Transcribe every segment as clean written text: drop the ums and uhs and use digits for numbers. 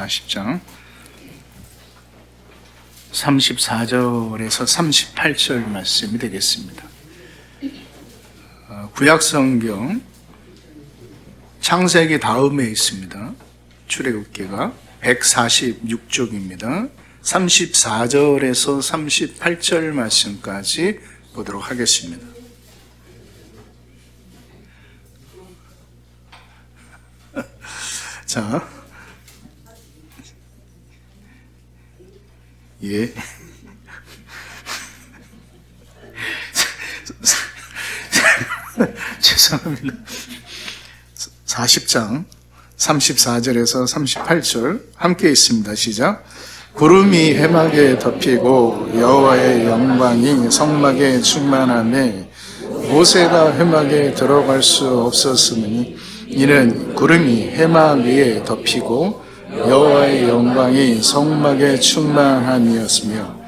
40장 34절에서 38절 말씀이 되겠습니다. 구약성경 창세기 다음에 있습니다. 출애굽기가 146쪽입니다. 34절에서 38절 말씀까지 보도록 하겠습니다. 자, 예. 죄송합니다. 40장 34절에서 38절 함께 있습니다. 시작. 구름이 해막에 덮이고 여호와의 영광이 성막에 충만하매 모세가 해막에 들어갈 수 없었으니 이는 구름이 해막 위에 덮이고 여호와의 영광이 성막에 충만함이었으며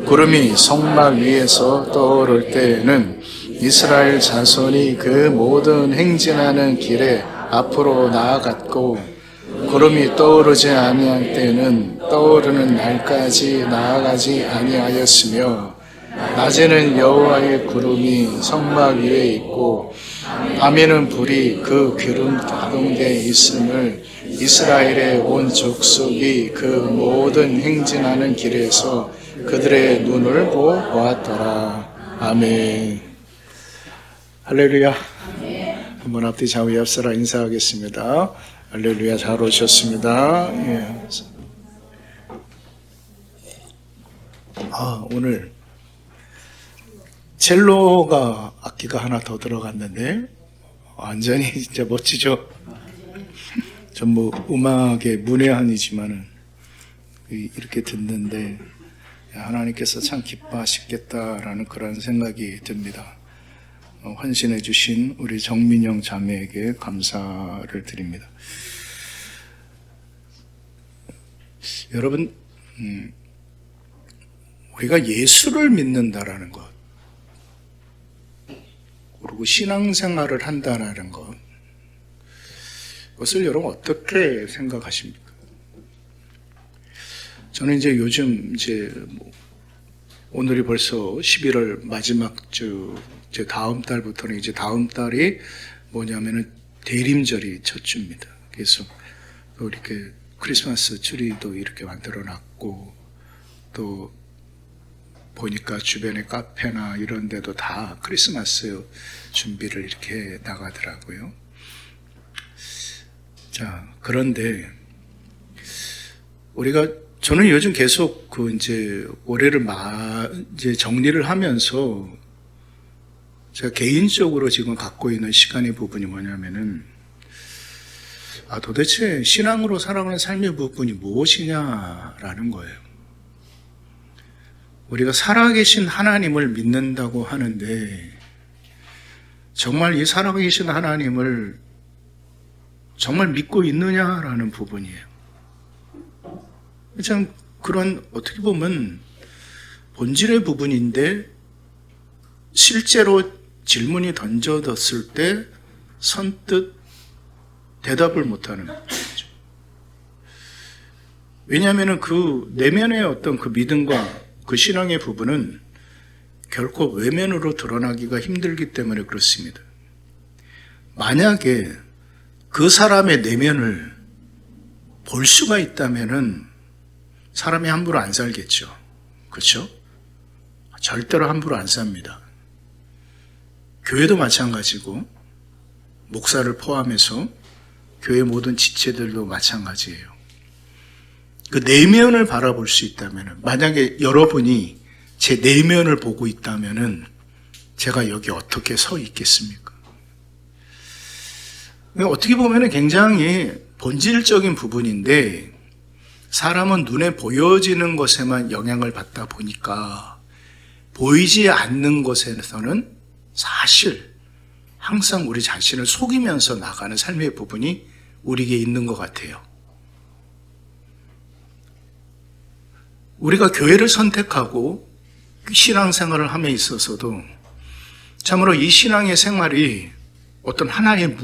구름이 성막 위에서 떠오를 때에는 이스라엘 자손이 그 모든 행진하는 길에 앞으로 나아갔고 구름이 떠오르지 아니할 때는 떠오르는 날까지 나아가지 아니하였으며 낮에는 여호와의 구름이 성막 위에 있고 밤에는 불이 그 기름 가운데 있음을 이스라엘의 온 족속이 그 모든 행진하는 길에서 그들의 눈을 보았더라. 아멘. 할렐루야. 한번 앞뒤 좌우에 앞서라 인사하겠습니다. 할렐루야. 잘 오셨습니다. 예. 오늘 첼로가 악기가 하나 더 들어갔는데 완전히 진짜 멋지죠. 전부 음악의 문외한이지만은 이렇게 듣는데 하나님께서 참 기뻐하시겠다라는 그런 생각이 듭니다. 헌신해 주신 우리 정민영 자매에게 감사를 드립니다. 여러분, 우리가 예수를 믿는다라는 것, 그리고 신앙생활을 한다라는 것, 그것을 여러분 어떻게 생각하십니까? 저는 이제 요즘 오늘이 벌써 11월 마지막 주, 다음 달부터는 이제 다음 달이 뭐냐면은 대림절이 첫 주입니다. 그래서 또 이렇게 크리스마스 트리도 이렇게 만들어 놨고 또 보니까 주변에 카페나 이런 데도 다 크리스마스 준비를 이렇게 나가더라고요. 자, 그런데 저는 요즘 계속 올해를 정리를 하면서 제가 개인적으로 지금 갖고 있는 시간의 부분이 뭐냐면은 도대체 신앙으로 살아가는 삶의 부분이 무엇이냐라는 거예요. 우리가 살아계신 하나님을 믿는다고 하는데 정말 이 살아계신 하나님을 정말 믿고 있느냐라는 부분이에요. 참 그런 어떻게 보면 본질의 부분인데 실제로 질문이 던져졌을 때 선뜻 대답을 못하는 거죠. 왜냐하면 그 내면의 어떤 그 믿음과 그 신앙의 부분은 결코 외면으로 드러나기가 힘들기 때문에 그렇습니다. 만약에 그 사람의 내면을 볼 수가 있다면은 사람이 함부로 안 살겠죠. 그렇죠? 절대로 함부로 안 삽니다. 교회도 마찬가지고 목사를 포함해서 교회 모든 지체들도 마찬가지예요. 그 내면을 바라볼 수 있다면, 만약에 여러분이 제 내면을 보고 있다면 제가 여기 어떻게 서 있겠습니까? 어떻게 보면 굉장히 본질적인 부분인데 사람은 눈에 보여지는 것에만 영향을 받다 보니까 보이지 않는 것에서는 사실 항상 우리 자신을 속이면서 나가는 삶의 부분이 우리에게 있는 것 같아요. 우리가 교회를 선택하고 신앙생활을 함에 있어서도 참으로 이 신앙의 생활이 어떤 하나의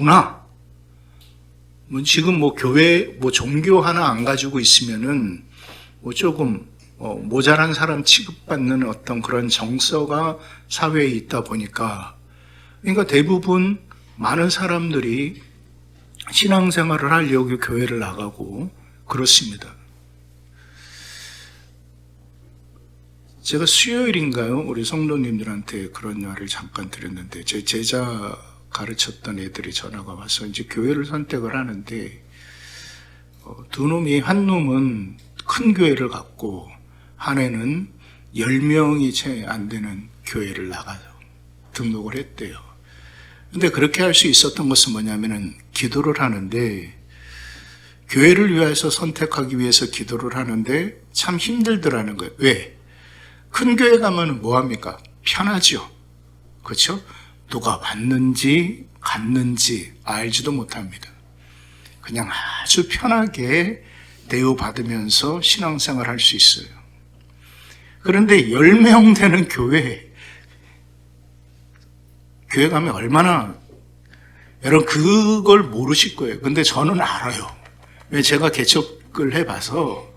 지금 교회 종교 하나 안 가지고 있으면은 조금 모자란 사람 취급받는 어떤 그런 정서가 사회에 있다 보니까, 그러니까 대부분 많은 사람들이 신앙생활을 하려고 교회를 나가고 그렇습니다. 제가 수요일인가요? 우리 성도님들한테 그런 말을 잠깐 드렸는데, 제 제자 가르쳤던 애들이 전화가 와서 이제 교회를 선택을 하는데, 두 놈이, 한 놈은 큰 교회를 갔고, 한 애는 10명이 채 안 되는 교회를 나가서 등록을 했대요. 근데 그렇게 할 수 있었던 것은 뭐냐면은 기도를 하는데, 교회를 위해서 선택하기 위해서 기도를 하는데 참 힘들더라는 거예요. 왜? 큰 교회 가면 뭐합니까? 편하죠. 그렇죠? 누가 왔는지 갔는지 알지도 못합니다. 그냥 아주 편하게 대우받으면서 신앙생활 할 수 있어요. 그런데 10명 되는 교회 가면 얼마나, 여러분 그걸 모르실 거예요. 근데 저는 알아요. 왜? 제가 개척을 해봐서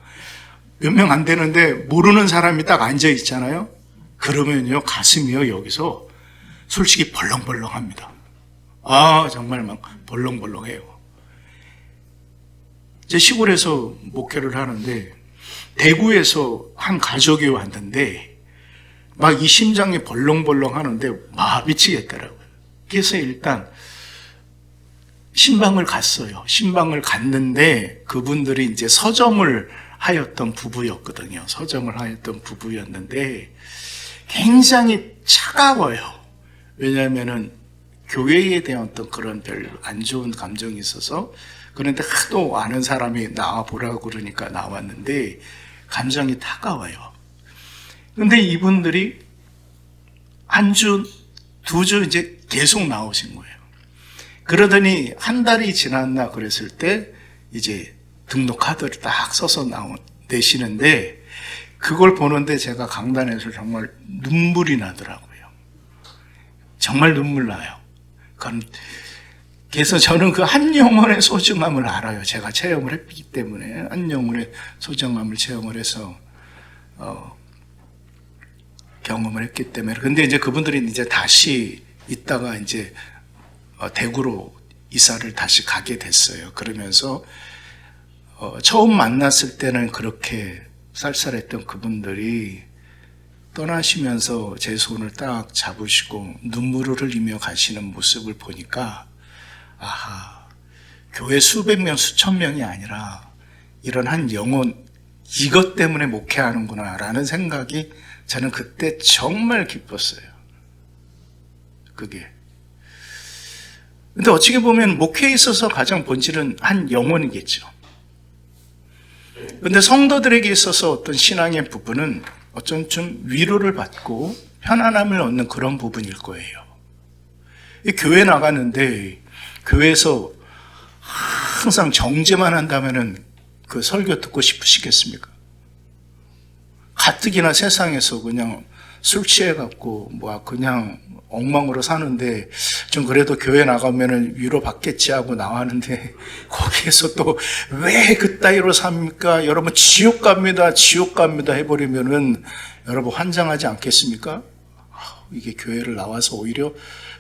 몇 명 안 되는데 모르는 사람이 딱 앉아 있잖아요. 그러면요, 가슴이요, 여기서 솔직히 벌렁벌렁합니다. 정말 막 벌렁벌렁해요. 제 시골에서 목회를 하는데 대구에서 한 가족이 왔는데 막 이 심장이 벌렁벌렁 하는데 미치겠더라고요. 그래서 일단 신방을 갔어요. 신방을 갔는데 그분들이 이제 서점을 하였던 부부였거든요. 서점을 하였던 부부였는데 굉장히 차가워요. 왜냐하면은 교회에 대한 어떤 그런 별 안 좋은 감정이 있어서. 그런데 하도 아는 사람이 나와보라고 그러니까 나왔는데 감정이 타가워요. 근데 이분들이 한 주, 두 주 이제 계속 나오신 거예요. 그러더니 한 달이 지났나 그랬을 때 이제 등록 카드를 딱 써서 내시는데, 그걸 보는데 제가 강단에서 정말 눈물이 나더라고요. 정말 눈물 나요. 그래서 저는 그 한 영혼의 소중함을 알아요. 제가 체험을 했기 때문에 한 영혼의 소중함을 체험을 해서 경험을 했기 때문에. 근데 이제 그분들이 이제 다시 있다가 이제 대구로 이사를 다시 가게 됐어요. 그러면서 처음 만났을 때는 그렇게 쌀쌀했던 그분들이 떠나시면서 제 손을 딱 잡으시고 눈물을 흘리며 가시는 모습을 보니까, 교회 수백 명, 수천 명이 아니라 이런 한 영혼, 이것 때문에 목회하는구나 라는 생각이 저는 그때 정말 기뻤어요. 그게. 근데 어떻게 보면 목회에 있어서 가장 본질은 한 영혼이겠죠. 근데 성도들에게 있어서 어떤 신앙의 부분은 어쩐 좀 위로를 받고 편안함을 얻는 그런 부분일 거예요. 교회 나가는데 교회에서 항상 정죄만 한다면은 그 설교 듣고 싶으시겠습니까? 가뜩이나 세상에서 그냥 술 취해갖고 그냥 엉망으로 사는데 좀 그래도 교회 나가면은 위로 받겠지 하고 나왔는데, 거기에서 또 왜 그따위로 삽니까? 여러분 지옥 갑니다 해버리면은 여러분 환장하지 않겠습니까? 이게 교회를 나와서 오히려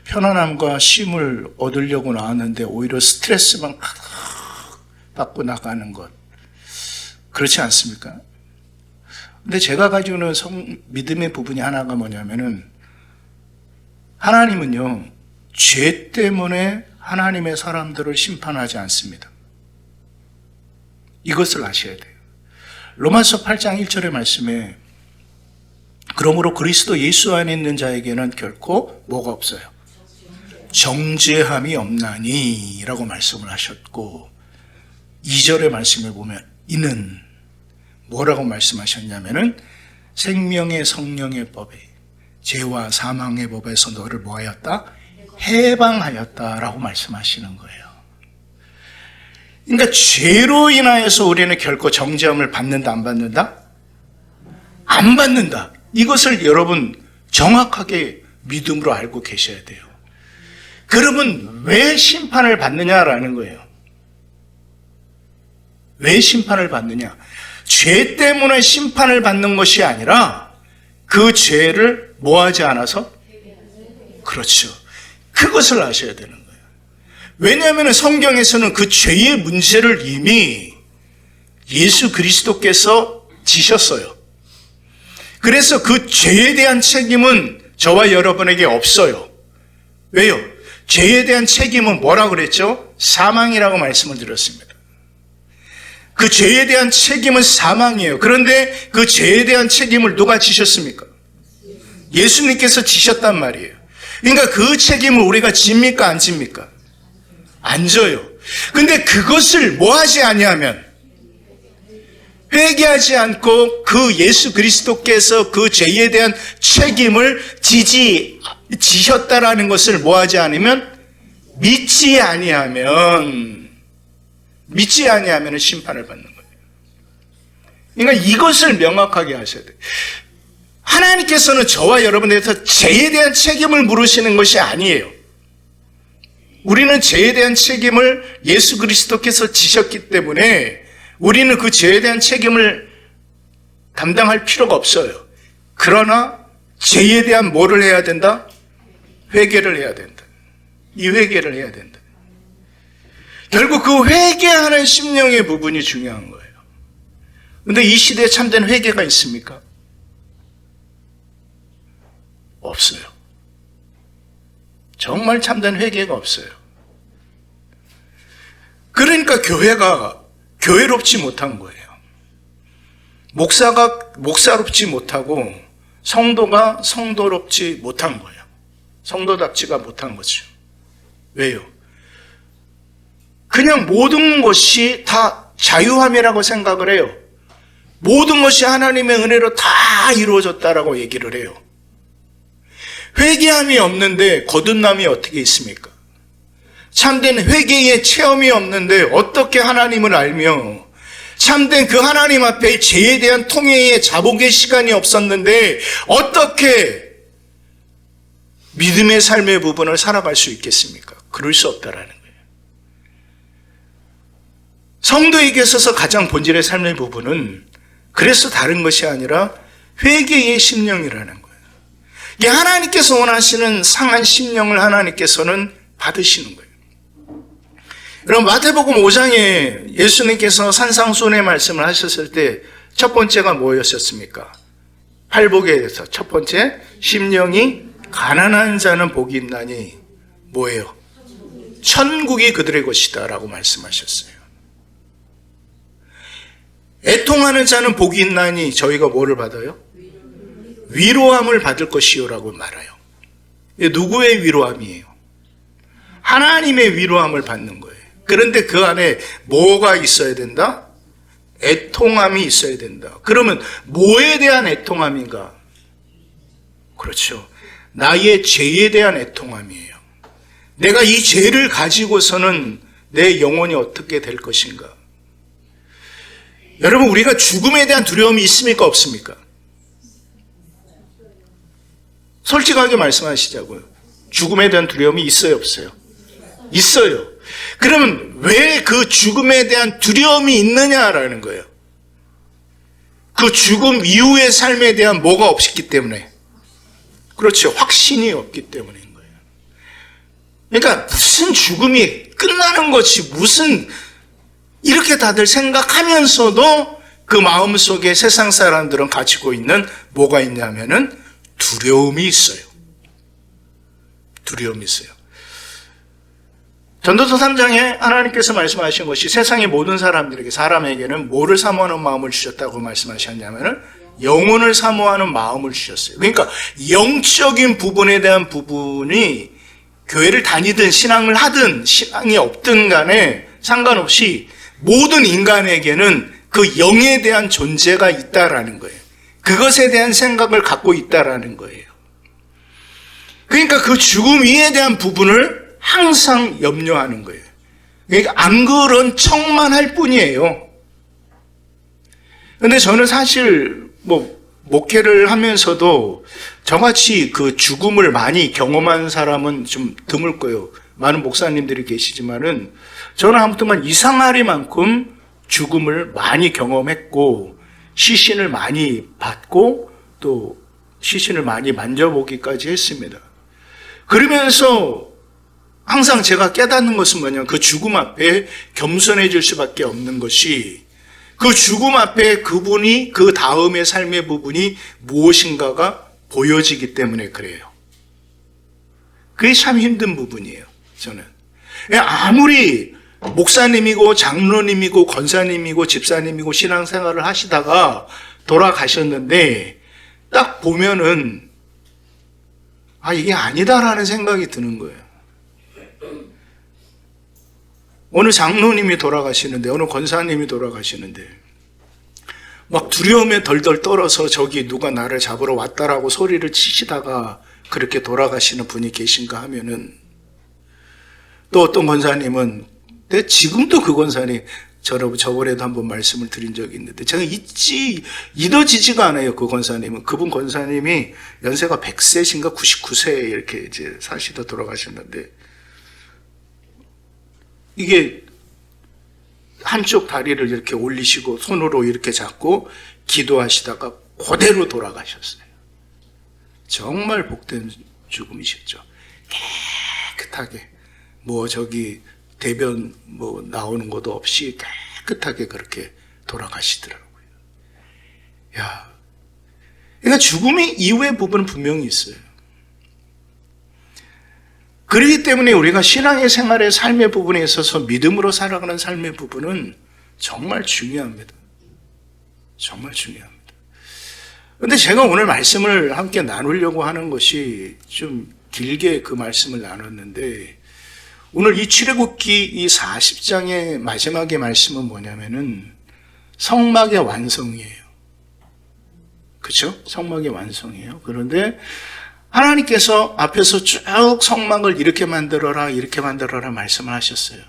편안함과 쉼을 얻으려고 나왔는데 오히려 스트레스만 받고 나가는 것, 그렇지 않습니까? 근데 제가 가지고 있는 믿음의 부분이 하나가 뭐냐면은, 하나님은요, 죄 때문에 하나님의 사람들을 심판하지 않습니다. 이것을 아셔야 돼요. 로마서 8장 1절의 말씀에, 그러므로 그리스도 예수 안에 있는 자에게는 결코 뭐가 없어요? 정죄함이 없나니 라고 말씀을 하셨고, 2절의 말씀을 보면 이는 뭐라고 말씀하셨냐면은, 생명의 성령의 법에 죄와 사망의 법에서 너를 뭐하였다? 해방하였다라고 말씀하시는 거예요. 그러니까 죄로 인하여서 우리는 결코 정죄함을 받는다, 안 받는다? 안 받는다. 이것을 여러분 정확하게 믿음으로 알고 계셔야 돼요. 그러면 왜 심판을 받느냐라는 거예요. 왜 심판을 받느냐? 죄 때문에 심판을 받는 것이 아니라 그 죄를 뭐하지 않아서? 그렇죠. 그것을 아셔야 되는 거예요. 왜냐하면 성경에서는 그 죄의 문제를 이미 예수 그리스도께서 지셨어요. 그래서 그 죄에 대한 책임은 저와 여러분에게 없어요. 왜요? 죄에 대한 책임은 뭐라고 그랬죠? 사망이라고 말씀을 드렸습니다. 그 죄에 대한 책임은 사망이에요. 그런데 그 죄에 대한 책임을 누가 지셨습니까? 예수님께서 지셨단 말이에요. 그러니까 그 책임을 우리가 집니까? 안 집니까? 안 져요. 근데 그것을 뭐 하지 아니하면 회개하지 않고 그 예수 그리스도께서 그 죄에 대한 책임을 지셨다라는 것을 뭐 하지 않으면 믿지 아니하면 심판을 받는 거예요. 그러니까 이것을 명확하게 하셔야 돼요. 하나님께서는 저와 여러분에게서 죄에 대한 책임을 물으시는 것이 아니에요. 우리는 죄에 대한 책임을 예수 그리스도께서 지셨기 때문에 우리는 그 죄에 대한 책임을 담당할 필요가 없어요. 그러나 죄에 대한 뭐를 해야 된다? 회개를 해야 된다. 이 회개를 해야 된다. 결국 그 회개하는 심령의 부분이 중요한 거예요. 그런데 이 시대에 참된 회개가 있습니까? 없어요. 정말 참된 회개가 없어요. 그러니까 교회가 교회롭지 못한 거예요. 목사가 목사롭지 못하고 성도가 성도롭지 못한 거예요. 성도답지가 못한 거죠. 왜요? 그냥 모든 것이 다 자유함이라고 생각을 해요. 모든 것이 하나님의 은혜로 다 이루어졌다라고 얘기를 해요. 회개함이 없는데 거듭남이 어떻게 있습니까? 참된 회개의 체험이 없는데 어떻게 하나님을 알며 참된 그 하나님 앞에 죄에 대한 통회의 자복의 시간이 없었는데 어떻게 믿음의 삶의 부분을 살아갈 수 있겠습니까? 그럴 수 없다라는 거예요. 성도에게 있어서 가장 본질의 삶의 부분은 그래서 다른 것이 아니라 회개의 심령이라는 거예요. 이게 하나님께서 원하시는 상한 심령을 하나님께서는 받으시는 거예요. 여러분 마태복음 5장에 예수님께서 산상수훈의 말씀을 하셨을 때 첫 번째가 뭐였었습니까? 팔복에 대해서 첫 번째, 심령이 가난한 자는 복이 있나니 뭐예요? 천국이 그들의 것이다 라고 말씀하셨어요. 애통하는 자는 복이 있나니 저희가 뭐를 받아요? 위로함을 받을 것이요 라고 말해요. 누구의 위로함이에요? 하나님의 위로함을 받는 거예요. 그런데 그 안에 뭐가 있어야 된다? 애통함이 있어야 된다. 그러면 뭐에 대한 애통함인가? 그렇죠. 나의 죄에 대한 애통함이에요. 내가 이 죄를 가지고서는 내 영혼이 어떻게 될 것인가? 여러분, 우리가 죽음에 대한 두려움이 있습니까? 없습니까? 솔직하게 말씀하시자고요. 죽음에 대한 두려움이 있어요? 없어요? 있어요. 그러면 왜 그 죽음에 대한 두려움이 있느냐라는 거예요. 그 죽음 이후의 삶에 대한 뭐가 없기 때문에. 그렇죠. 확신이 없기 때문인 거예요. 그러니까 무슨 죽음이 끝나는 것이 무슨 이렇게 다들 생각하면서도 그 마음속에 세상 사람들은 가지고 있는 뭐가 있냐면은 두려움이 있어요. 두려움이 있어요. 전도서 3장에 하나님께서 말씀하신 것이 세상의 모든 사람에게는 뭐를 사모하는 마음을 주셨다고 말씀하셨냐면은 영혼을 사모하는 마음을 주셨어요. 그러니까 영적인 부분에 대한 부분이 교회를 다니든 신앙을 하든 신앙이 없든 간에 상관없이 모든 인간에게는 그 영에 대한 존재가 있다라는 거예요. 그것에 대한 생각을 갖고 있다라는 거예요. 그러니까 그 죽음 위에 대한 부분을 항상 염려하는 거예요. 그러니까 안 그런 척만 할 뿐이에요. 근데 저는 사실 목회를 하면서도 저같이 그 죽음을 많이 경험한 사람은 좀 드물 거예요. 많은 목사님들이 계시지만은 저는 아무튼만 이상하리만큼 죽음을 많이 경험했고 시신을 많이 봤고 또 시신을 많이 만져보기까지 했습니다. 그러면서 항상 제가 깨닫는 것은 뭐냐면 그 죽음 앞에 겸손해질 수밖에 없는 것이 그 죽음 앞에 그분이 그 다음의 삶의 부분이 무엇인가가 보여지기 때문에 그래요. 그게 참 힘든 부분이에요. 저는 아무리 목사님이고 장로님이고 권사님이고 집사님이고 신앙생활을 하시다가 돌아가셨는데 딱 보면은 이게 아니다라는 생각이 드는 거예요. 어느 장로님이 돌아가시는데 어느 권사님이 돌아가시는데 막 두려움에 덜덜 떨어서 저기 누가 나를 잡으러 왔다라고 소리를 치시다가 그렇게 돌아가시는 분이 계신가 하면은 또 어떤 권사님은 지금도 그 권사님 저번에도 한번 말씀을 드린 적이 있는데 제가 잊어지지가 않아요. 그 권사님은 그분 권사님이 연세가 100세신가 99세 이렇게 이제 사시다 돌아가셨는데 이게 한쪽 다리를 이렇게 올리시고 손으로 이렇게 잡고 기도하시다가 그대로 돌아가셨어요. 정말 복된 죽음이셨죠. 깨끗하게 저기 대변 나오는 것도 없이 깨끗하게 그렇게 돌아가시더라고요. 그러니까 죽음의 이후의 부분은 분명히 있어요. 그렇기 때문에 우리가 신앙의 생활의 삶의 부분에 있어서 믿음으로 살아가는 삶의 부분은 정말 중요합니다. 정말 중요합니다. 그런데 제가 오늘 말씀을 함께 나누려고 하는 것이 좀 길게 그 말씀을 나눴는데 오늘 이 출애굽기 이 40장의 마지막의 말씀은 뭐냐면은 성막의 완성이에요. 그렇죠? 성막의 완성이에요. 그런데 하나님께서 앞에서 쭉 성막을 이렇게 만들어라 말씀을 하셨어요.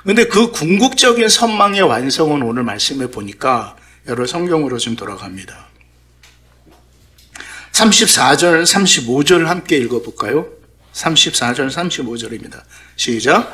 그런데 그 궁극적인 성막의 완성은 오늘 말씀에 보니까 여러 성경으로 좀 돌아갑니다. 34절, 35절 함께 읽어볼까요? 34절, 35절입니다. 시작.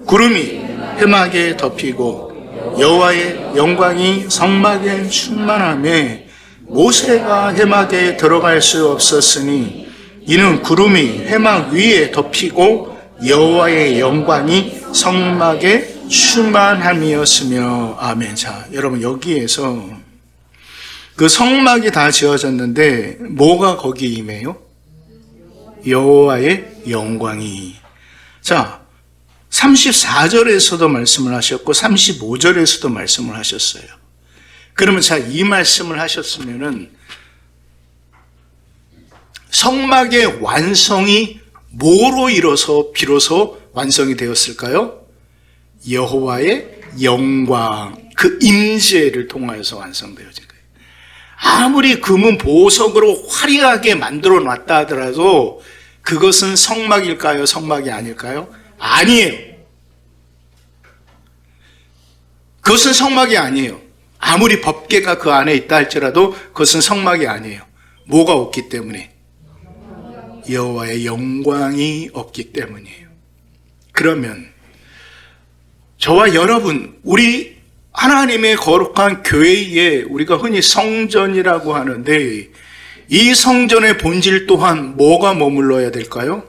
구름이 회막에 덮이고 여호와의 영광이 성막에 충만하며 모세가 회막에 들어갈 수 없었으니 이는 구름이 회막 위에 덮이고 여호와의 영광이 성막에 충만함이었으며. 아멘. 자, 여러분 여기에서 그 성막이 다 지어졌는데 뭐가 거기 임해요? 여호와의 영광이. 자, 34절에서도 말씀을 하셨고 35절에서도 말씀을 하셨어요. 그러면 자, 이 말씀을 하셨으면은 성막의 완성이 뭐로 이뤄서 비로소 완성이 되었을까요? 여호와의 영광, 그 임재를 통하여서 완성되어진 거예요. 아무리 금은 보석으로 화려하게 만들어 놨다 하더라도 그것은 성막일까요? 성막이 아닐까요? 아니에요. 그것은 성막이 아니에요. 아무리 법궤가 그 안에 있다 할지라도 그것은 성막이 아니에요. 뭐가 없기 때문에? 여호와의 영광이 없기 때문이에요. 그러면 저와 여러분, 우리 하나님의 거룩한 교회에 우리가 흔히 성전이라고 하는데 이 성전의 본질 또한 뭐가 머물러야 될까요?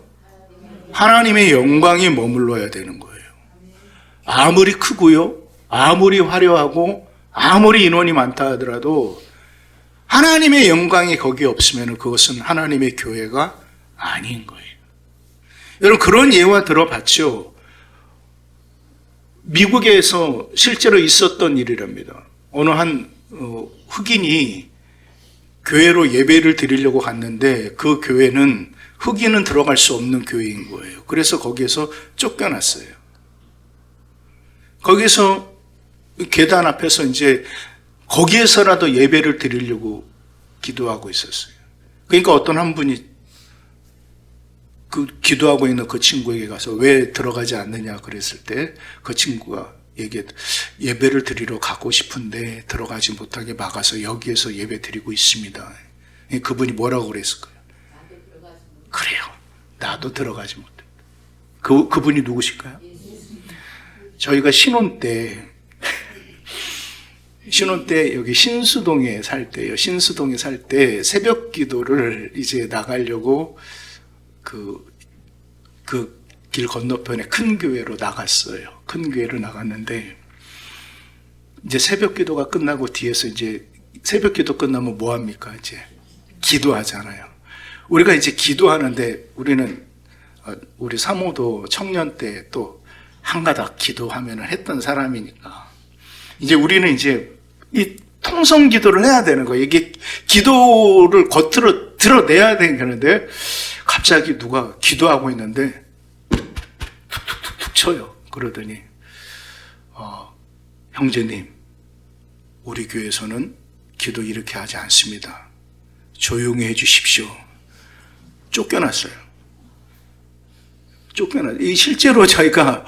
하나님의 영광이 머물러야 되는 거예요. 아무리 크고요, 아무리 화려하고 아무리 인원이 많다 하더라도 하나님의 영광이 거기 없으면 그것은 하나님의 교회가 아닌 거예요. 여러분 그런 예화 들어봤죠? 미국에서 실제로 있었던 일이랍니다. 어느 한 흑인이 교회로 예배를 드리려고 갔는데 그 교회는 흑인은 들어갈 수 없는 교회인 거예요. 그래서 거기에서 쫓겨났어요. 거기서 계단 앞에서 이제 거기에서라도 예배를 드리려고 기도하고 있었어요. 그러니까 어떤 한 분이 그 기도하고 있는 그 친구에게 가서 왜 들어가지 않느냐 그랬을 때 그 친구가 예배를 드리러 가고 싶은데 들어가지 못하게 막아서 여기에서 예배 드리고 있습니다. 그분이 뭐라고 그랬을까요? 그래요. 나도 들어가지 못해. 그분이 누구실까요? 저희가 신혼 때 신혼 때 여기 신수동에 살 때요. 신수동에 살 때 새벽 기도를 이제 나가려고 그 길 건너편에 큰 교회로 나갔어요. 큰 교회로 나갔는데 이제 새벽 기도가 끝나고 뒤에서 이제 새벽 기도 끝나면 뭐 합니까? 이제 기도하잖아요. 우리가 이제 기도하는데 우리는 우리 사모도 청년 때 또 한가닥 기도하면은 했던 사람이니까 이제 우리는 이제 이 통성 기도를 해야 되는 거예요. 이게 기도를 겉으로 드러내야 되는데 갑자기 누가 기도하고 있는데 툭툭툭툭 쳐요. 그러더니 형제님, 우리 교회에서는 기도 이렇게 하지 않습니다. 조용히 해 주십시오. 쫓겨났어요. 이 실제로 저희가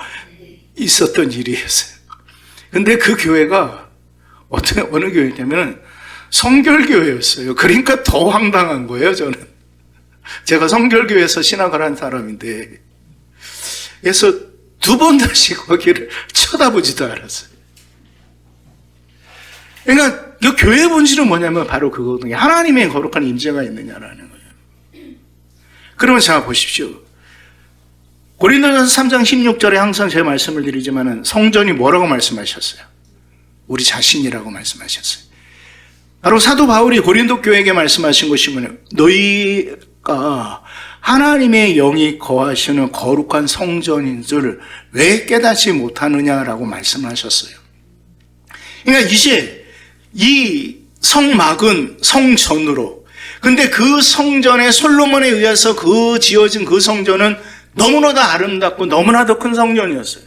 있었던 일이었어요. 근데 그 교회가 어느 교회냐면 성결교회였어요. 그러니까 더 황당한 거예요, 저는. 제가 성결교회에서 신학을 한 사람인데, 그래서 두 번 다시 거기를 쳐다보지도 않았어요. 그러니까 이 교회 본질은 뭐냐면 바로 그거거든요. 하나님의 거룩한 임재가 있느냐라는 거예요. 그러면 자 보십시오. 고린도전서 3장 16절에 항상 제가 말씀을 드리지만은 성전이 뭐라고 말씀하셨어요? 우리 자신이라고 말씀하셨어요. 바로 사도 바울이 고린도 교회에게 말씀하신 것이 뭐냐면 너희가 하나님의 영이 거하시는 거룩한 성전인 줄 왜 깨닫지 못하느냐라고 말씀하셨어요. 그러니까 이제 이 성막은 성전으로, 근데 그 성전에 솔로몬에 의해서 지어진 그 성전은 너무나도 아름답고 너무나도 큰 성전이었어요.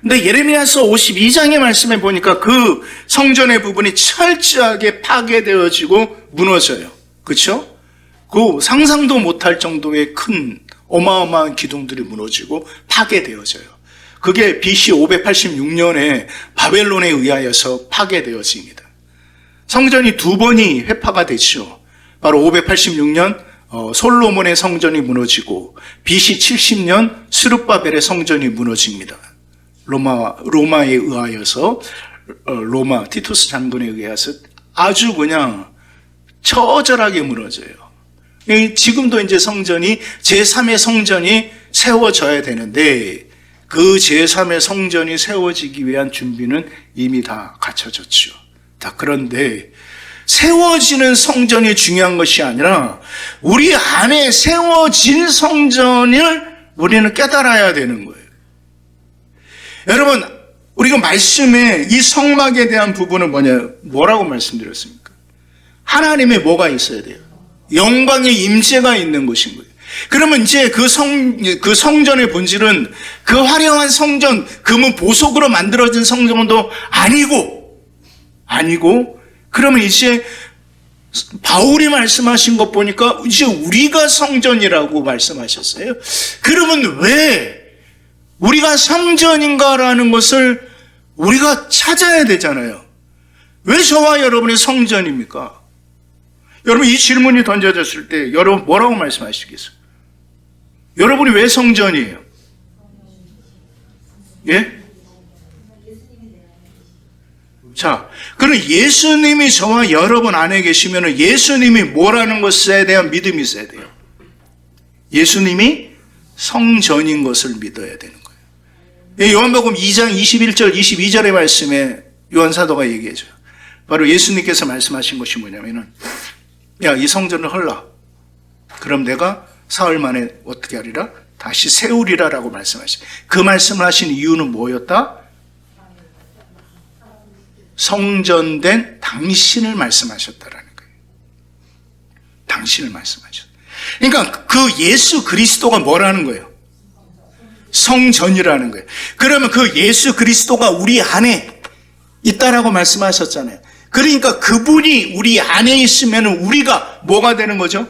근데 예레미야서 52장의 말씀에 보니까 그 성전의 부분이 철저하게 파괴되어지고 무너져요. 그렇죠? 그 상상도 못할 정도의 큰 어마어마한 기둥들이 무너지고 파괴되어져요. 그게 BC 586년에 바벨론에 의하여서 파괴되어집니다. 성전이 두 번이 회파가 되죠. 바로 586년 솔로몬의 성전이 무너지고 BC 70년 스룹바벨의 성전이 무너집니다. 로마에 의하여서 로마 티투스 장군에 의해서 아주 그냥 처절하게 무너져요. 지금도 이제 성전이 제3의 성전이 세워져야 되는데 그 제3의 성전이 세워지기 위한 준비는 이미 다 갖춰졌죠. 그런데 세워지는 성전이 중요한 것이 아니라 우리 안에 세워진 성전을 우리는 깨달아야 되는 거예요. 여러분, 우리가 말씀에 이 성막에 대한 부분은 뭐라고 말씀드렸습니까? 하나님의 뭐가 있어야 돼요? 영광의 임재가 있는 것인 거예요. 그러면 이제 그 성전의 본질은 그 화려한 성전, 금은 보석으로 만들어진 성전도 아니고, 그러면 이제 바울이 말씀하신 것 보니까 이제 우리가 성전이라고 말씀하셨어요. 그러면 왜 우리가 성전인가라는 것을 우리가 찾아야 되잖아요. 왜 저와 여러분이 성전입니까? 여러분, 이 질문이 던져졌을 때 여러분 뭐라고 말씀하시겠어요? 여러분이 왜 성전이에요? 예? 자, 그럼 예수님이 저와 여러분 안에 계시면 예수님이 뭐라는 것에 대한 믿음이 있어야 돼요. 예수님이 성전인 것을 믿어야 되는 거예요. 요한복음 2장 21절 22절의 말씀에 요한사도가 얘기해줘요. 바로 예수님께서 말씀하신 것이 뭐냐면은, 야, 이 성전을 헐라. 그럼 내가 사흘 만에 어떻게 하리라? 다시 세우리라라고 말씀하셨어요. 그 말씀을 하신 이유는 뭐였다? 성전된 당신을 말씀하셨다라는 거예요. 당신을 말씀하셨다. 그러니까 그 예수 그리스도가 뭐라는 거예요? 성전이라는 거예요. 그러면 그 예수 그리스도가 우리 안에 있다라고 말씀하셨잖아요. 그러니까 그분이 우리 안에 있으면 우리가 뭐가 되는 거죠?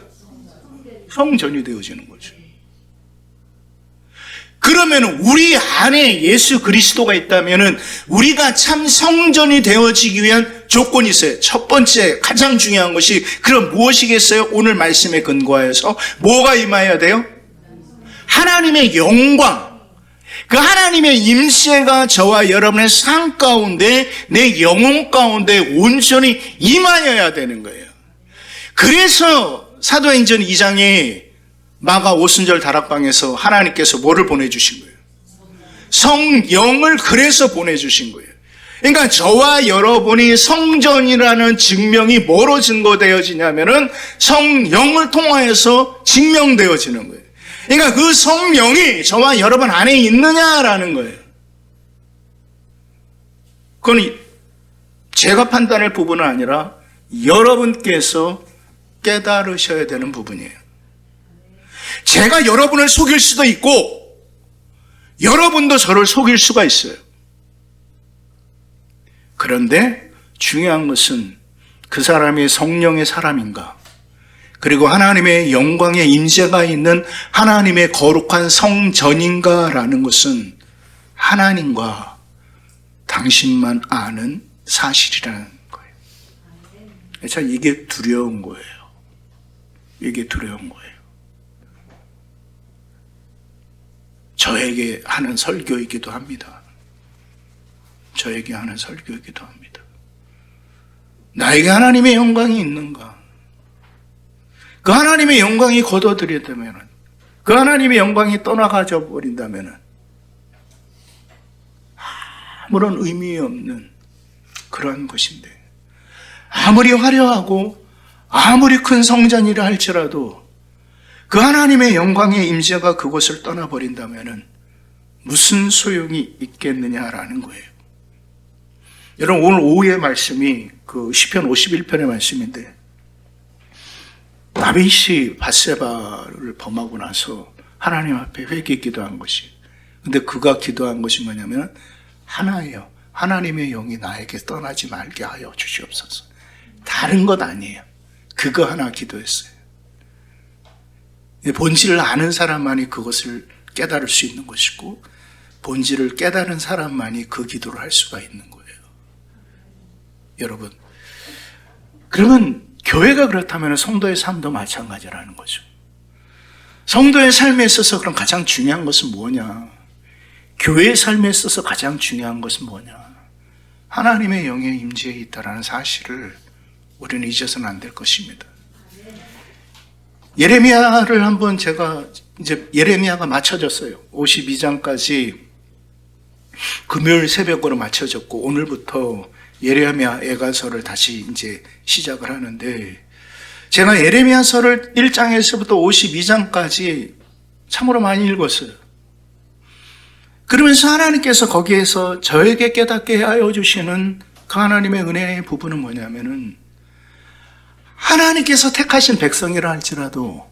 성전이 되어지는 거죠. 그러면 우리 안에 예수 그리스도가 있다면 우리가 참 성전이 되어지기 위한 조건이 있어요. 첫 번째, 가장 중요한 것이 그럼 무엇이겠어요? 오늘 말씀에 근거하여서 뭐가 임하여야 돼요? 하나님의 영광. 그 하나님의 임재가 저와 여러분의 삶 가운데, 내 영혼 가운데 온전히 임하여야 되는 거예요. 그래서 사도행전 2장에 마가 오순절 다락방에서 하나님께서 뭐를 보내주신 거예요? 성령을 그래서 보내주신 거예요. 그러니까 저와 여러분이 성전이라는 증명이 뭐로 증거되어지냐면은 성령을 통하여서 증명되어지는 거예요. 그러니까 그 성령이 저와 여러분 안에 있느냐라는 거예요. 그건 제가 판단할 부분은 아니라 여러분께서 깨달으셔야 되는 부분이에요. 제가 여러분을 속일 수도 있고 여러분도 저를 속일 수가 있어요. 그런데 중요한 것은 그 사람이 성령의 사람인가, 그리고 하나님의 영광의 임재가 있는 하나님의 거룩한 성전인가라는 것은 하나님과 당신만 아는 사실이라는 거예요. 참 이게 두려운 거예요. 이게 두려운 거예요. 저에게 하는 설교이기도 합니다. 저에게 하는 설교이기도 합니다. 나에게 하나님의 영광이 있는가? 그 하나님의 영광이 거둬들였다면, 그 하나님의 영광이 떠나가져 버린다면 아무런 의미 없는 그러한 것인데, 아무리 화려하고 아무리 큰 성전이라 할지라도 그 하나님의 영광의 임재가 그곳을 떠나버린다면 무슨 소용이 있겠느냐라는 거예요. 여러분, 오늘 오후의 말씀이 그 시편 51편의 말씀인데, 다윗이 밧세바를 범하고 나서 하나님 앞에 회개 기도한 것이, 근데 그가 기도한 것이 뭐냐면 하나예요. 하나님의 영이 나에게 떠나지 말게 하여 주시옵소서. 다른 것 아니에요. 그거 하나 기도했어요. 본질을 아는 사람만이 그것을 깨달을 수 있는 것이고, 본질을 깨달은 사람만이 그 기도를 할 수가 있는 거예요. 여러분, 그러면 교회가 그렇다면 성도의 삶도 마찬가지라는 거죠. 성도의 삶에 있어서 그럼 가장 중요한 것은 뭐냐? 교회의 삶에 있어서 가장 중요한 것은 뭐냐? 하나님의 영의 임재에 있다라는 사실을 우리는 잊어서는 안 될 것입니다. 예레미야를 한번 제가, 이제 예레미야가 맞춰졌어요. 52장까지 금요일 새벽으로 맞춰졌고, 오늘부터 예레미야 애가서를 다시 이제 시작을 하는데, 제가 예레미야서를 1장에서부터 52장까지 참으로 많이 읽었어요. 그러면서 하나님께서 거기에서 저에게 깨닫게 하여 주시는 그 하나님의 은혜의 부분은 뭐냐면은, 하나님께서 택하신 백성이라 할지라도,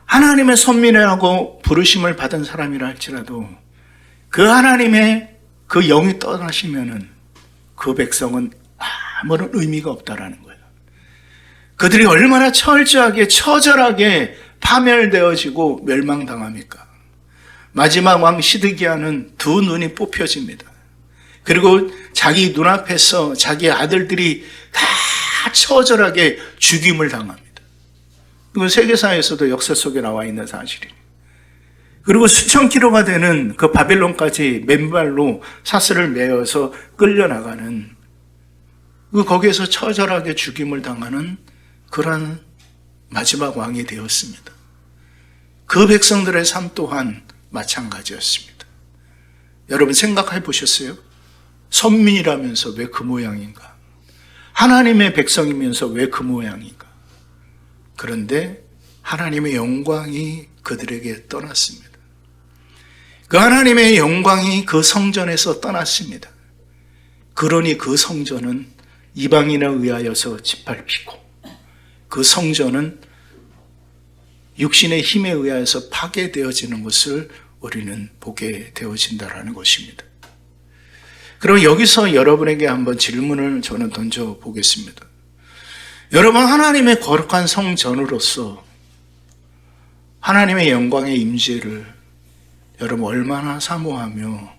하나님의 선민이라고 부르심을 받은 사람이라 할지라도, 그 하나님의 그 영이 떠나시면은 그 백성은 아무런 의미가 없다라는 거예요. 그들이 얼마나 철저하게, 처절하게 파멸되어지고 멸망당합니까? 마지막 왕 시드기야는 두 눈이 뽑혀집니다. 그리고 자기 눈앞에서 자기 아들들이 다 처절하게 죽임을 당합니다. 이건 세계사에서도 역사 속에 나와 있는 사실이에요. 그리고 수천 킬로가 되는 그 바벨론까지 맨발로 사슬을 메어서 끌려나가는, 거기에서 처절하게 죽임을 당하는 그러한 마지막 왕이 되었습니다. 그 백성들의 삶 또한 마찬가지였습니다. 여러분 생각해 보셨어요? 선민이라면서 왜 그 모양인가? 하나님의 백성이면서 왜 그 모양인가? 그런데 하나님의 영광이 그들에게 떠났습니다. 그 하나님의 영광이 그 성전에서 떠났습니다. 그러니 그 성전은 이방인에 의하여서 짓밟히고, 그 성전은 육신의 힘에 의하여서 파괴되어지는 것을 우리는 보게 되어진다라는 것입니다. 그럼 여기서 여러분에게 한번 질문을 저는 던져보겠습니다. 여러분, 하나님의 거룩한 성전으로서 하나님의 영광의 임재를 여러분 얼마나 사모하며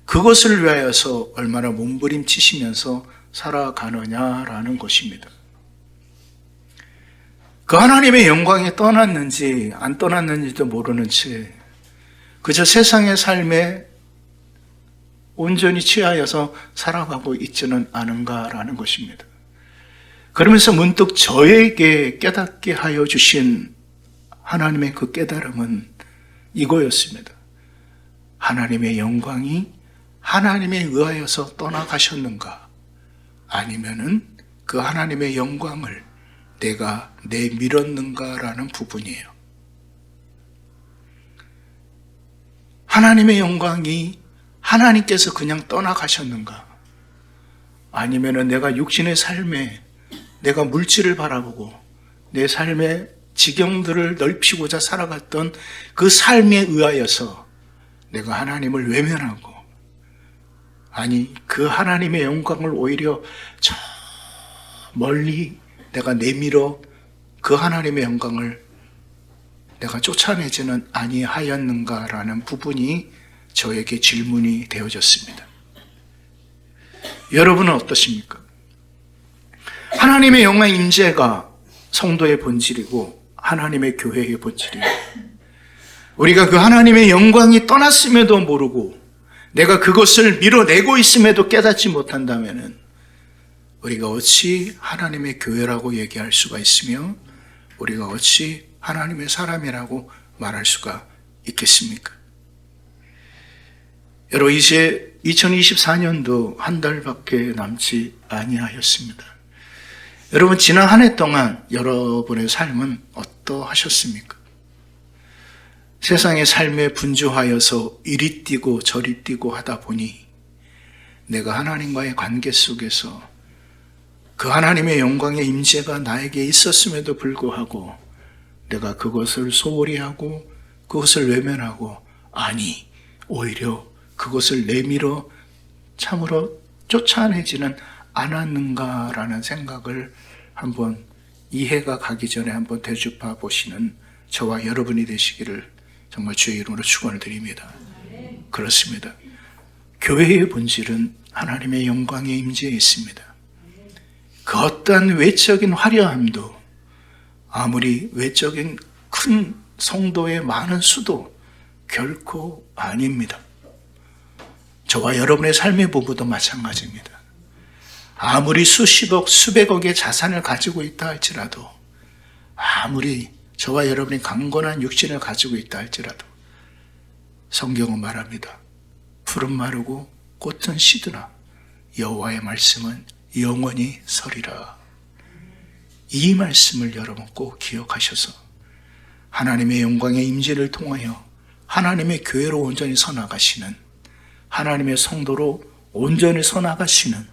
그것을 위하여서 얼마나 몸부림치시면서 살아가느냐라는 것입니다. 그 하나님의 영광이 떠났는지 안 떠났는지도 모르는 채 그저 세상의 삶에 온전히 취하여서 살아가고 있지는 않은가라는 것입니다. 그러면서 문득 저에게 깨닫게 하여 주신 하나님의 그 깨달음은 이거였습니다. 하나님의 영광이 하나님에 의하여서 떠나가셨는가? 아니면은 그 하나님의 영광을 내가 내밀었는가라는 부분이에요. 하나님의 영광이 하나님께서 그냥 떠나가셨는가? 아니면은 내가 육신의 삶에 내가 물질을 바라보고 내 삶의 지경들을 넓히고자 살아갔던 그 삶에 의하여서 내가 하나님을 외면하고, 아니 그 하나님의 영광을 오히려 저 멀리 내가 내밀어 그 하나님의 영광을 내가 쫓아내지는 아니하였는가라는 부분이 저에게 질문이 되어졌습니다. 여러분은 어떠십니까? 하나님의 영광의 임재가 성도의 본질이고 하나님의 교회의 본질이에요. 우리가 그 하나님의 영광이 떠났음에도 모르고 내가 그것을 밀어내고 있음에도 깨닫지 못한다면 우리가 어찌 하나님의 교회라고 얘기할 수가 있으며 우리가 어찌 하나님의 사람이라고 말할 수가 있겠습니까? 여러분, 이제 2024년도 한 달밖에 남지 아니하였습니다. 여러분, 지난 한 해 동안 여러분의 삶은 어떠하셨습니까? 세상의 삶에 분주하여서 이리 뛰고 저리 뛰고 하다 보니 내가 하나님과의 관계 속에서 그 하나님의 영광의 임재가 나에게 있었음에도 불구하고 내가 그것을 소홀히 하고 그것을 외면하고, 아니 오히려 그것을 내밀어 참으로 쫓아내지는 않았는가라는 생각을 한번 이해가 가기 전에 한번 되짚어 보시는 저와 여러분이 되시기를 정말 주의 이름으로 축원을 드립니다. 그렇습니다. 교회의 본질은 하나님의 영광의 임재에 있습니다. 그 어떠한 외적인 화려함도 아무리 외적인 큰 성도의 많은 수도 결코 아닙니다. 저와 여러분의 삶의 부부도 마찬가지입니다. 아무리 수십억, 수백억의 자산을 가지고 있다 할지라도, 아무리 저와 여러분이 강건한 육신을 가지고 있다 할지라도 성경은 말합니다. 풀은 마르고 꽃은 시드나 여호와의 말씀은 영원히 서리라. 이 말씀을 여러분 꼭 기억하셔서 하나님의 영광의 임재를 통하여 하나님의 교회로 온전히 서나가시는, 하나님의 성도로 온전히 서나가시는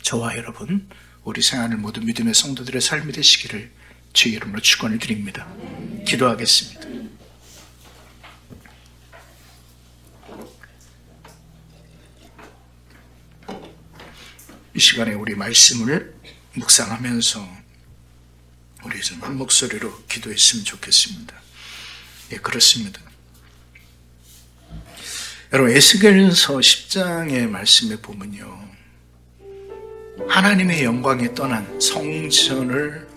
저와 여러분, 우리 생활을 모두 믿음의 성도들의 삶이 되시기를 주의 이름으로 축원을 드립니다. 기도하겠습니다. 이 시간에 우리 말씀을 묵상하면서 우리 좀 한 목소리로 기도했으면 좋겠습니다. 예, 그렇습니다. 여러분, 에스겔서 10장의 말씀에 보면요, 하나님의 영광에 떠난 성전을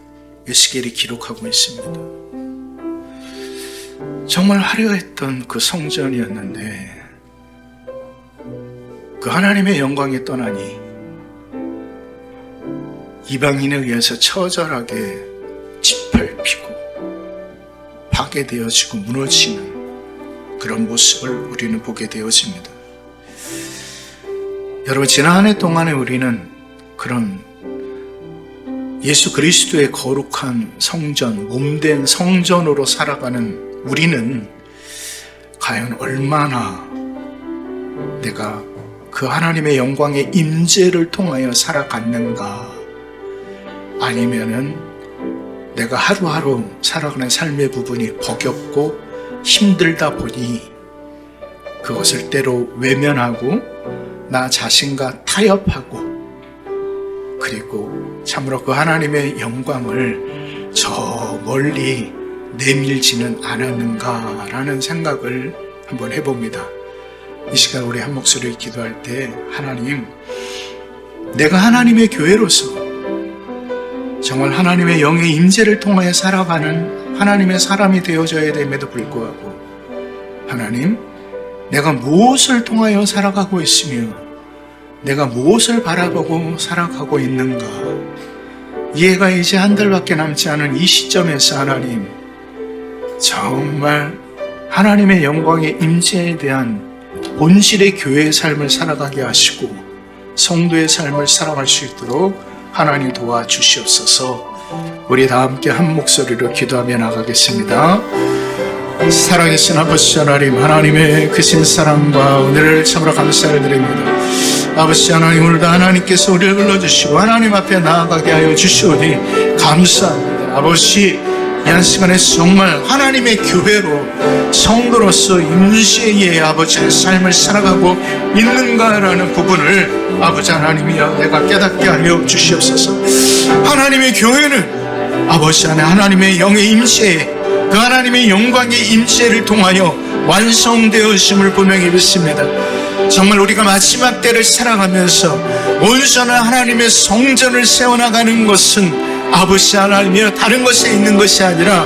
에스겔이 기록하고 있습니다. 정말 화려했던 그 성전이었는데 그 하나님의 영광에 떠나니 이방인에 의해서 처절하게 짓밟히고 파괴되어지고 무너지는 그런 모습을 우리는 보게 되어집니다. 여러분, 지난 한 해 동안에 우리는 그런 예수 그리스도의 거룩한 성전, 몸된 성전으로 살아가는 우리는 과연 얼마나 내가 그 하나님의 영광의 임재를 통하여 살아갔는가, 아니면은 내가 하루하루 살아가는 삶의 부분이 버겁고 힘들다 보니 그것을 때로 외면하고 나 자신과 타협하고, 그리고 참으로 그 하나님의 영광을 저 멀리 내밀지는 않았는가라는 생각을 한번 해봅니다. 이 시간 우리 한 목소리를 기도할 때, 하나님, 내가 하나님의 교회로서 정말 하나님의 영의 임재를 통하여 살아가는 하나님의 사람이 되어져야 됨에도 불구하고, 하나님, 내가 무엇을 통하여 살아가고 있으며 내가 무엇을 바라보고 살아가고 있는가. 이해가 이제 한 달밖에 남지 않은 이 시점에서 하나님, 정말 하나님의 영광의 임재에 대한 본질의 교회의 삶을 살아가게 하시고 성도의 삶을 살아갈 수 있도록 하나님 도와주시옵소서. 우리 다 함께 한 목소리로 기도하며 나가겠습니다. 살아계신 아버지 하나님, 하나님의 크신 사랑과 은혜를 참으로 감사를 드립니다. 아버지 하나님, 오늘도 하나님께서 우리를 불러주시고 하나님 앞에 나아가게 하여 주시오니 감사합니다. 아버지, 이 한 시간에 정말 하나님의 교회로 성도로서 임시의 아버지의 삶을 살아가고 있는가라는 부분을 아버지 하나님이여 내가 깨닫게 하여 주시옵소서. 하나님의 교회는 아버지 안에 하나님의 영의 임재에 그 하나님의 영광의 임재를 통하여 완성되어짐을 분명히 믿습니다. 정말 우리가 마지막 때를 살아가면서 온전한 하나님의 성전을 세워나가는 것은 아버지 하나님이여 다른 것에 있는 것이 아니라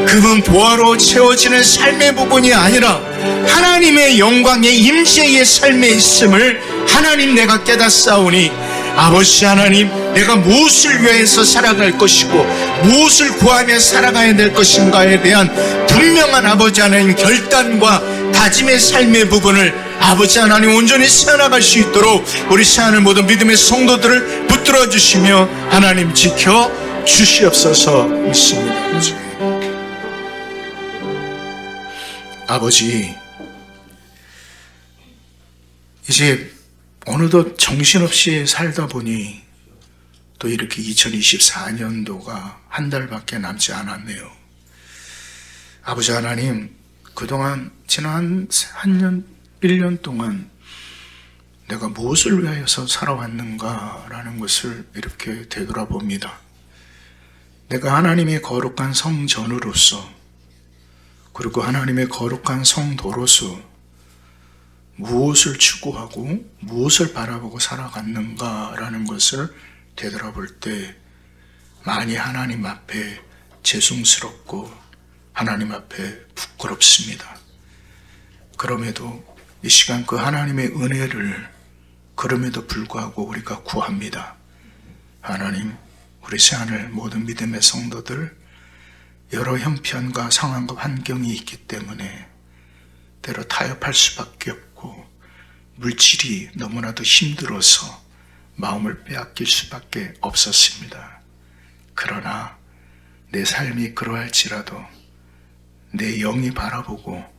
그분 보화로 채워지는 삶의 부분이 아니라 하나님의 영광의 임재의 삶에 있음을 하나님 내가 깨닫사오니 아버지 하나님, 내가 무엇을 위해서 살아갈 것이고 무엇을 구하며 살아가야 될 것인가에 대한 분명한 아버지 하나님 결단과 다짐의 삶의 부분을 아버지 하나님 온전히 세워나갈 수 있도록 우리 세하는 모든 믿음의 성도들을 붙들어 주시며 하나님 지켜 주시옵소서 믿습니다. 아버지, 이제 오늘도 정신없이 살다 보니 또 이렇게 2024년도가 한 달밖에 남지 않았네요. 아버지 하나님, 그동안 지난 한 년, 1년 동안 내가 무엇을 위하여서 살아왔는가라는 것을 이렇게 되돌아봅니다. 내가 하나님의 거룩한 성전으로서 그리고 하나님의 거룩한 성도로서 무엇을 추구하고 무엇을 바라보고 살아갔는가라는 것을 되돌아볼 때 많이 하나님 앞에 죄송스럽고 하나님 앞에 부끄럽습니다. 그럼에도 이 시간 그 하나님의 은혜를 그럼에도 불구하고 우리가 구합니다. 하나님, 우리 세하늘 모든 믿음의 성도들 여러 형편과 상황과 환경이 있기 때문에 때로 타협할 수밖에 없고 물질이 너무나도 힘들어서 마음을 빼앗길 수밖에 없었습니다. 그러나 내 삶이 그러할지라도 내 영이 바라보고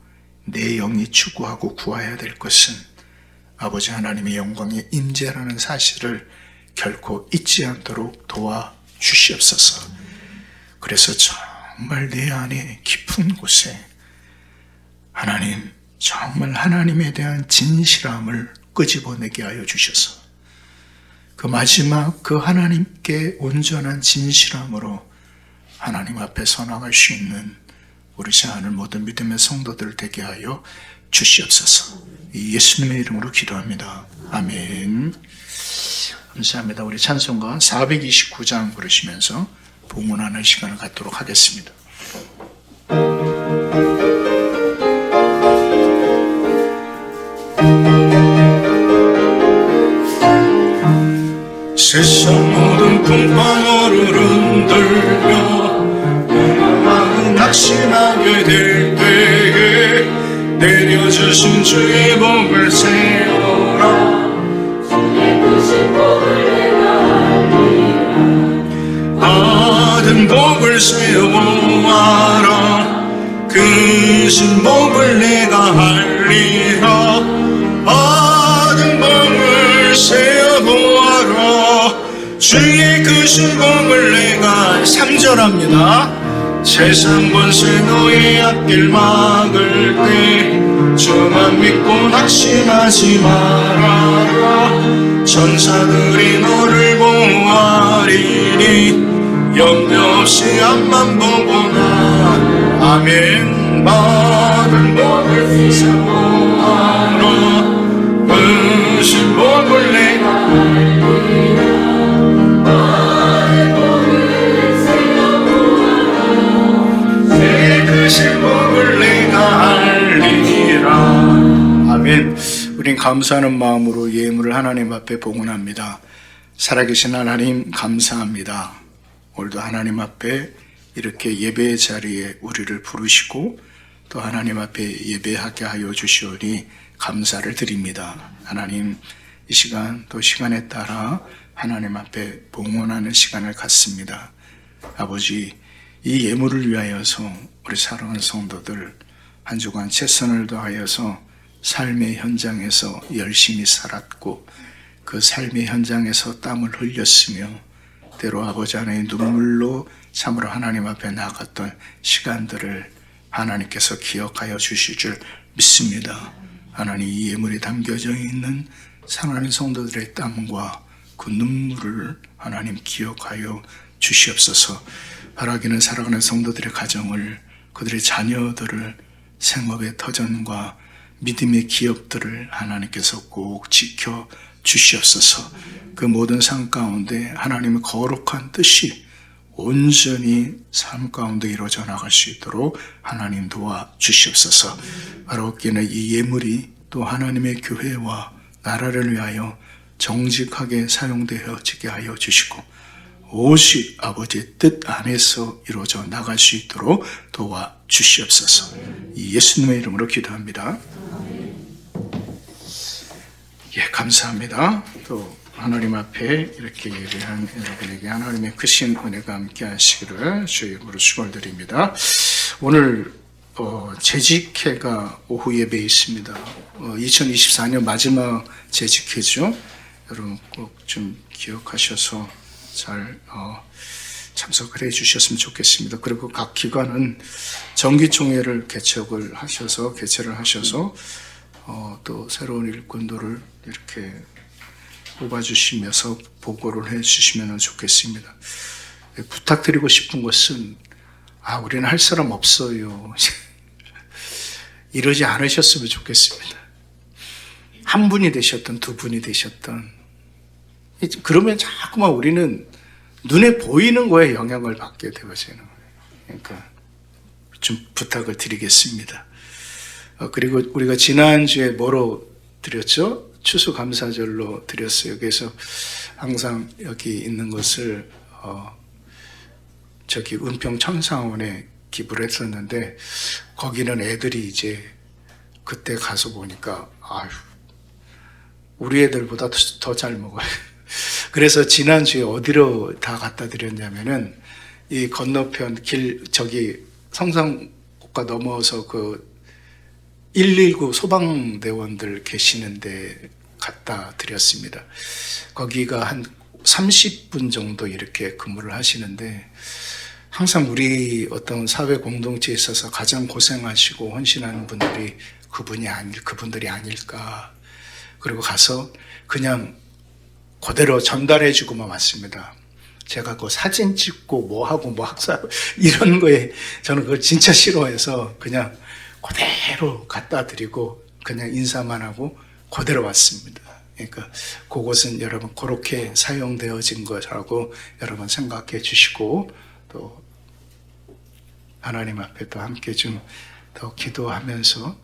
내 영이 추구하고 구해야 될 것은 아버지 하나님의 영광의 임재라는 사실을 결코 잊지 않도록 도와주시옵소서. 그래서 정말 내 안에 깊은 곳에 하나님, 정말 하나님에 대한 진실함을 끄집어내게 하여 주셔서 그 마지막 그 하나님께 온전한 진실함으로 하나님 앞에 서나갈 수 있는 우리 세하늘 모든 믿음의 성도들 되게 하여 주시옵소서. 이 예수님의 이름으로 기도합니다. 아멘. 감사합니다. 우리 찬송가 429장 부르시면서 봉헌하는 시간을 갖도록 하겠습니다. 세상 모든 풍파를 흔들며 마음 낙심하게 될 때에 내려주신 주의 복을 세워라. 주의 크신 복을 내가 알리라. 받은 복을 세워보아라. 크신 복을 내가 알리라. 받은 복을 세워보아라. 주의 크신 복을 내가 3절합니다. 세상 권세 너의 앞길 막을 때 주만 믿고 낙심하지 말아라. 천사들이 너를 보호하리니 염려 없이 앞만 보거나. 아멘. 받은 복을 세워보아라. 크신 복을 내가 알리라. 크신 복을 내가 알리라. 하나님 감사하는 마음으로 예물을 하나님 앞에 봉헌합니다. 살아계신 하나님 감사합니다. 오늘도 하나님 앞에 이렇게 예배의 자리에 우리를 부르시고 또 하나님 앞에 예배하게 하여 주시오니 감사를 드립니다. 하나님, 이 시간 또 시간에 따라 하나님 앞에 봉헌하는 시간을 갖습니다. 아버지, 이 예물을 위하여서 우리 사랑하는 성도들 한 주간 최선을 다하여서 삶의 현장에서 열심히 살았고 그 삶의 현장에서 땀을 흘렸으며 때로 아버지 하나님 눈물로 참으로 하나님 앞에 나갔던 시간들을 하나님께서 기억하여 주실 줄 믿습니다. 하나님, 이 예물에 담겨져 있는 사랑하는 성도들의 땀과 그 눈물을 하나님 기억하여 주시옵소서. 바라기는 살아가는 성도들의 가정을, 그들의 자녀들을 생업의 터전과 믿음의 기업들을 하나님께서 꼭 지켜 주시옵소서. 그 모든 삶 가운데 하나님의 거룩한 뜻이 온전히 삶 가운데 이루어져 나갈 수 있도록 하나님 도와 주시옵소서. 바라옵기는 이 예물이 또 하나님의 교회와 나라를 위하여 정직하게 사용되어지게 하여 주시고 오직 아버지의 뜻 안에서 이루어져 나갈 수 있도록 도와 주시옵소서. 이 예수님의 이름으로 기도합니다. 예, 감사합니다. 또 하나님 앞에 이렇게 예배한 여러분에게 하나님의 크신 은혜가 함께 하시기를 주의 이름으로 축원드립니다. 오늘 재직회가 오후 예배에 있습니다. 2024년 마지막 재직회죠. 여러분 꼭 좀 기억하셔서 잘 참석을 해 주셨으면 좋겠습니다. 그리고 각 기관은 정기총회를 개최를 하셔서 또 새로운 일꾼들을 이렇게 뽑아주시면서 보고를 해주시면 좋겠습니다. 부탁드리고 싶은 것은 우리는 할 사람 없어요. 이러지 않으셨으면 좋겠습니다. 한 분이 되셨던 두 분이 되셨던 그러면 자꾸만 우리는 눈에 보이는 거에 영향을 받게 되어지는 거예요. 그러니까 좀 부탁을 드리겠습니다. 그리고 우리가 지난주에 뭐로 드렸죠? 추수감사절로 드렸어요. 그래서 항상 여기 있는 것을 저기 은평 천사원에 기부를 했었는데 거기는 애들이 이제 그때 가서 보니까 우리 애들보다 더 잘 먹어요. 그래서 지난주에 어디로 다 갖다 드렸냐면은 이 건너편 저기 성산국가 넘어서 그 119 소방대원들 계시는데 갖다 드렸습니다. 거기가 한 30분 정도 이렇게 근무를 하시는데 항상 우리 어떤 사회 공동체에 있어서 가장 고생하시고 헌신하는 분들이 그분들이 아닐까. 그리고 가서 그냥 그대로 전달해주고만 왔습니다. 제가 그 사진 찍고 뭐하고 학사하고 이런 거에 저는 그걸 진짜 싫어해서 그냥 그대로 갖다 드리고 그냥 인사만 하고 그대로 왔습니다. 그러니까 그것은 여러분 그렇게 사용되어진 것이라고 여러분 생각해 주시고 또 하나님 앞에 또 함께 좀 더 기도하면서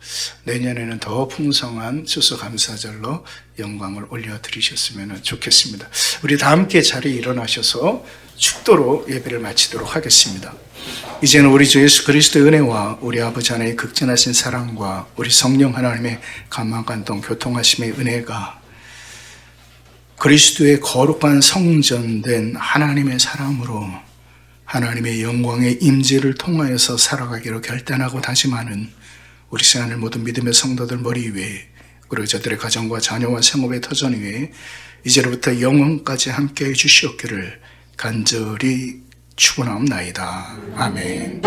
내년에는 더 풍성한 추수감사절로 영광을 올려드리셨으면 좋겠습니다. 우리 다 함께 자리에 일어나셔서 축도로 예배를 마치도록 하겠습니다. 이제는 우리 주 예수 그리스도의 은혜와 우리 아버지 하나님의 극진하신 사랑과 우리 성령 하나님의 감화감동 교통하심의 은혜가 그리스도의 거룩한 성전된 하나님의 사람으로 하나님의 영광의 임재를 통하여서 살아가기로 결단하고 다짐하는 우리 시간을 모든 믿음의 성도들 머리 위에 그리고 저들의 가정과 자녀와 생업의 터전 위에 이제로부터 영원까지 함께해 주시옵기를 간절히 축원하옵나이다. 아멘.